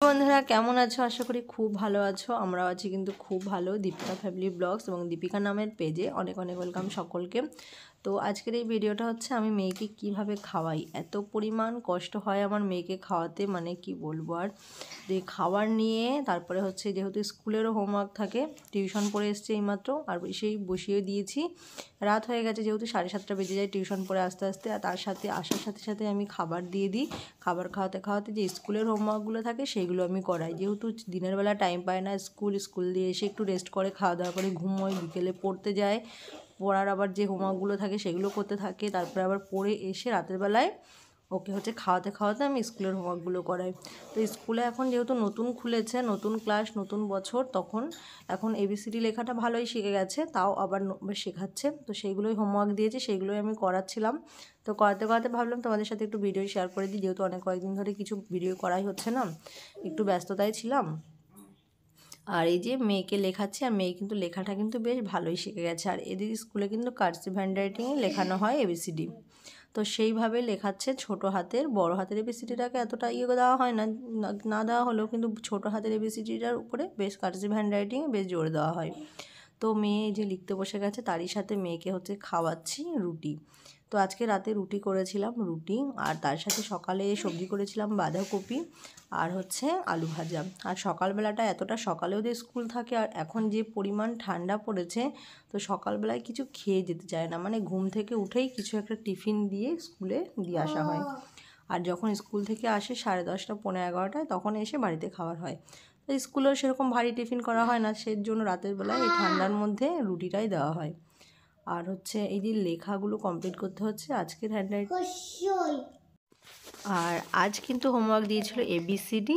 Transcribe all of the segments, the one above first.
বন্ধুরা কেমন আছো? আশা করি খুব ভালো আছো। আমরাও আছি কিন্তু খুব ভালো। দীপিকা ফ্যামিলি ব্লগস এবং দীপিকা নামের পেজে অনেক অনেক ওয়েলকাম সকলকে। তো আজকের এই ভিডিওটা হচ্ছে আমি মেয়েকে কিভাবে খাওয়াই। এত পরিমাণ কষ্ট হয় আমার মেয়েকে খাওয়াতে, মানে কি বলবো আর। যে খাবার নিয়ে তারপরে হচ্ছে যেহেতু স্কুলেরও হোমওয়ার্ক থাকে, টিউশন পড়ে এসছে এইমাত্র, আর সেই বসিয়ে দিয়েছি। রাত হয়ে গেছে যেহেতু 7:30 বেজে যায় টিউশন পড়ে আস্তে আস্তে, আর তার সাথে আসার সাথে সাথে আমি খাবার দিয়ে দিই। খাবার খাওয়াতে খাওয়াতে যে স্কুলের হোমওয়ার্কগুলো থাকে সেইগুলো আমি করাই, যেহেতু দিনের বেলা টাইম পায় না। স্কুল দিয়ে এসে একটু রেস্ট করে, খাওয়া দাওয়া করে ঘুমোয়, বিকেলে পড়তে যায়। পড়ার আবার যে হোমওয়ার্কগুলো থাকে সেগুলো করতে থাকে, তারপরে আবার পড়ে এসে রাতের বেলায় ওকে হচ্ছে খাওয়াতে খাওয়াতে আমি স্কুলের হোমওয়ার্কগুলো করাই। তো স্কুলে এখন যেহেতু নতুন খুলেছে, নতুন ক্লাস, নতুন বছর, তখন এখন এবিসিডি লেখাটা ভালোই শিখে গেছে, তাও আবার শেখাচ্ছে। তো সেইগুলোই হোমওয়ার্ক দিয়েছে, সেইগুলোই আমি করাচ্ছিলাম। তো করাতে করাতে ভাবলাম তোমাদের সাথে একটু ভিডিও শেয়ার করে দিই, যেহেতু কয়েকদিন ধরে কিছু ভিডিও করাই হচ্ছে না, একটু ব্যস্ততায় ছিলাম। আর এই যে মেয়েকে লেখাচ্ছি, আর মেয়ে কিন্তু লেখাটা কিন্তু বেশ ভালোই শিখে গেছে। আর এদের স্কুলে কিন্তু কার্সিভ হ্যান্ডরাইটিংয়ে লেখানো হয় এবিসিডি। তো সেইভাবে লেখাচ্ছে। ছোট হাতের, বড় হাতের এবিসিডিটাকে এতটা দেওয়া হয় না, না দেওয়া হলেও কিন্তু ছোট হাতের এবিসিডিটার উপরে বেশ কার্সিভ হ্যান্ডরাইটিংয়ে বেশ জোর দেওয়া হয়। তো মেয়ে যে লিখতে বসে গেছে, তারই সাথে মেয়েকে হচ্ছে খাওয়াচ্ছি রুটি। তো আজকে রাতে রুটি করেছিলাম, রুটি, আর তার সাথে সকালে সবজি করেছিলাম বাঁধাকপি আর হচ্ছে আলু ভাজা। আর সকালবেলাটা এতটা সকালেও যে স্কুল থাকে, আর এখন যে পরিমাণ ঠান্ডা পড়েছে, তো সকালবেলায় কিছু খেয়ে যেতে চায় না, মানে ঘুম থেকে উঠেই কিছু একটা টিফিন দিয়ে স্কুলে দিয়ে আসা হয়। আর যখন স্কুল থেকে আসে 10:30 পৌনে 11টায়, তখন এসে বাড়িতে খাওয়ার হয়। তো স্কুলেও সেরকম ভারী টিফিন করা হয় না, সেই জন্য রাতের বেলায় এই ঠান্ডার মধ্যে রুটিটাই দেওয়া হয়। আর হচ্ছে এই যে লেখাগুলো কমপ্লিট করতে হচ্ছে আজকের হ্যান্ডরাইটিং। আর আজ কিন্তু হোমওয়ার্ক দিয়েছিল ABCD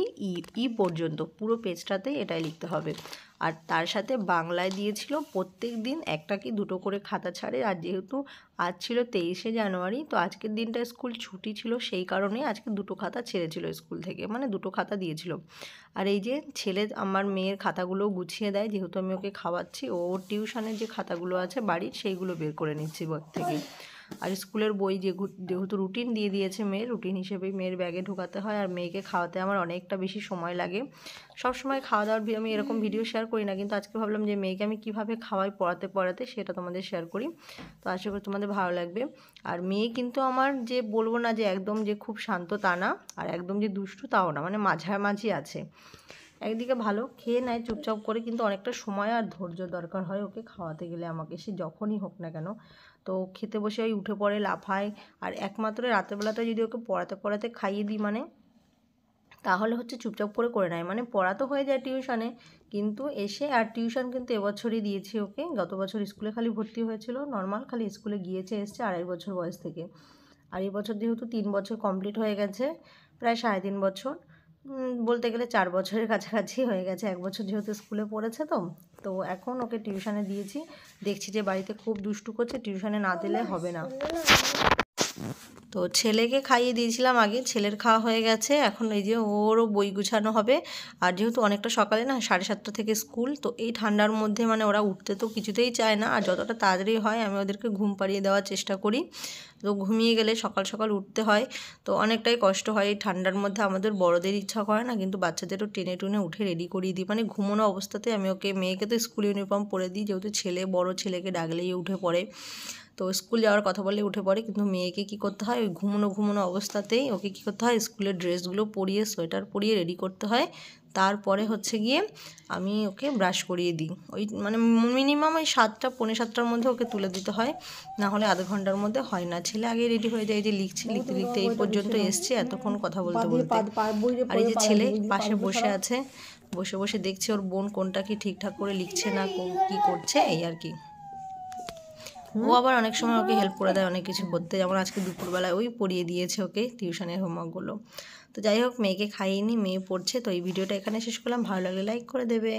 ই পর্যন্ত, পুরো পেজটাতেই এটাই লিখতে হবে। আর তার সাথে বাংলায় দিয়েছিল প্রত্যেক দিন একটা কি দুটো করে খাতা ছাড়ে। আর যেহেতু আজ ছিল 23শে জানুয়ারি, তো আজকের দিনটা স্কুল ছুটি ছিল, সেই কারণে আজকে দুটো খাতা ছেড়েছিল স্কুল থেকে, মানে দুটো খাতা দিয়েছিল। আর এই যে ছেলে আমার মেয়ের খাতাগুলো গুছিয়ে দেয়, যেহেতু আমি ওকে খাওয়াচ্ছি। ও টিউশনের যে খাতাগুলো আছে বাড়ির, সেইগুলো বের করে নিচ্ছি ব্যাগ থেকে। আর স্কুলের বই যেহেতু রুটিন দিয়ে দিয়েছে, মেয়ের রুটিন হিসেবেই মেয়ের ব্যাগে ঢোকাতে হয়। আর মেয়েকে খাওয়াতে আমার অনেকটা বেশি সময় লাগে। সব সময় খাওয়া দাওয়ার আমি এরকম ভিডিও শেয়ার করি না, কিন্তু আজকে ভাবলাম যে মেয়েকে আমি কীভাবে খাওয়াই পড়াতে পড়াতে, সেটা তোমাদের শেয়ার করি। তো আশা করি তোমাদের ভালো লাগবে। আর মেয়ে কিন্তু আমার যে বলবো না যে একদম যে খুব শান্ত তা না, আর একদম যে দুষ্টু তাও না, মানে মাঝামাঝি আছে। একদিকে ভালো খেয়ে নেয় চুপচাপ করে, কিন্তু অনেকটা সময় আর ধৈর্য দরকার হয় ওকে খাওয়াতে গেলে আমাকে, সে যখনই হোক না কেন। তো খেতে বসে ওই উঠে পড়ে, লাফায়। আর একমাত্র রাতেরবেলাটা যদি ওকে পড়াতে পড়াতে খাইয়ে দিই, মানে তাহলে হচ্ছে চুপচাপ করে নেয়, মানে পড়া তো হয়ে যায় টিউশনে, কিন্তু এসে আর টিউশন কিন্তু এবছরই দিয়েছি ওকে। গত বছর স্কুলে খালি ভর্তি হয়েছিল নর্মাল, খালি স্কুলে গিয়েছে এসছে 2.5 বছর বয়স থেকে। আর এই বছর যেহেতু 3 বছর কমপ্লিট হয়ে গেছে, প্রায় 3.5 বছর, বলতে গেলে 4 বছরের কাছাকাছি হয়ে গেছে। 1 বছর যেহেতু স্কুলে পড়েছে, তো এখন ওকে টিউশনে দিয়েছি। দেখছি যে বাড়িতে খুব দুষ্টু করছে, টিউশনে না দিলে হবে না। তো ছেলেকে খাইয়ে দিয়েছিলাম আগে, ছেলের খাওয়া হয়ে গেছে। এখন এই যে ওরও বই গুছানো হবে। আর যেহেতু অনেকটা সকালে না, 7:30 থেকে স্কুল, তো এই ঠান্ডার মধ্যে মানে ওরা উঠতে তো কিছুতেই চায় না। আর যতটা তাড়াতাড়ি হয় আমি ওদেরকে ঘুম পাড়িয়ে দেওয়ার চেষ্টা করি। তো ঘুমিয়ে গেলে সকাল সকাল উঠতে হয়, তো অনেকটাই কষ্ট হয় এই ঠান্ডার মধ্যে। আমাদের বড়দের ইচ্ছা করে না, কিন্তু বাচ্চাদেরও টেনে টুনে উঠে রেডি করিয়ে দিই, মানে ঘুমোনো অবস্থাতে আমি ওকে। মেয়েকে তো স্কুল ইউনিফর্ম পরে দিই, যেহেতু ছেলে বড়, ছেলেকে ডাকলেই উঠে পড়ে, তো স্কুল যাওয়ার কথা বলে উঠে পড়ে। কিন্তু মেয়েকে কী করতে হয়, ওই ঘুমোনো অবস্থাতেই ওকে কী করতে হয়, স্কুলের ড্রেসগুলো পরিয়ে, সোয়েটার পরিয়ে রেডি করতে হয়। তারপরে হচ্ছে গিয়ে আমি ওকে ব্রাশ করিয়ে দিই। ওই মানে মিনিমাম ওই 7টা পৌনে 7টার মধ্যে ওকে তুলে দিতে হয়, না হলে আধ ঘন্টার মধ্যে হয় না। ছেলে আগে রেডি হয়ে যায়, যে লিখতে লিখতে এই পর্যন্ত এসছে, এতক্ষণ কথা বলতে বলতে। আর এই যে ছেলে পাশে বসে আছে, বসে বসে দেখছে ওর বোন কোনটা কি ঠিকঠাক করে লিখছে না, কী করছে, এই আর কি। ও আবার অনেক সময় ওকে হেল্প করে দেয় অনেক কিছু করতে, যেমন আজকে দুপুরবেলায় ওই পড়িয়ে দিয়েছে ওকে টিউশনের হোমওয়ার্কগুলো। তো যাই হোক, মেয়েকে খাইয়ে নিই, মেয়ে পড়ছে। তো এই ভিডিওটা এখানে শেষ করলাম, ভালো লাগলে লাইক করে দেবে।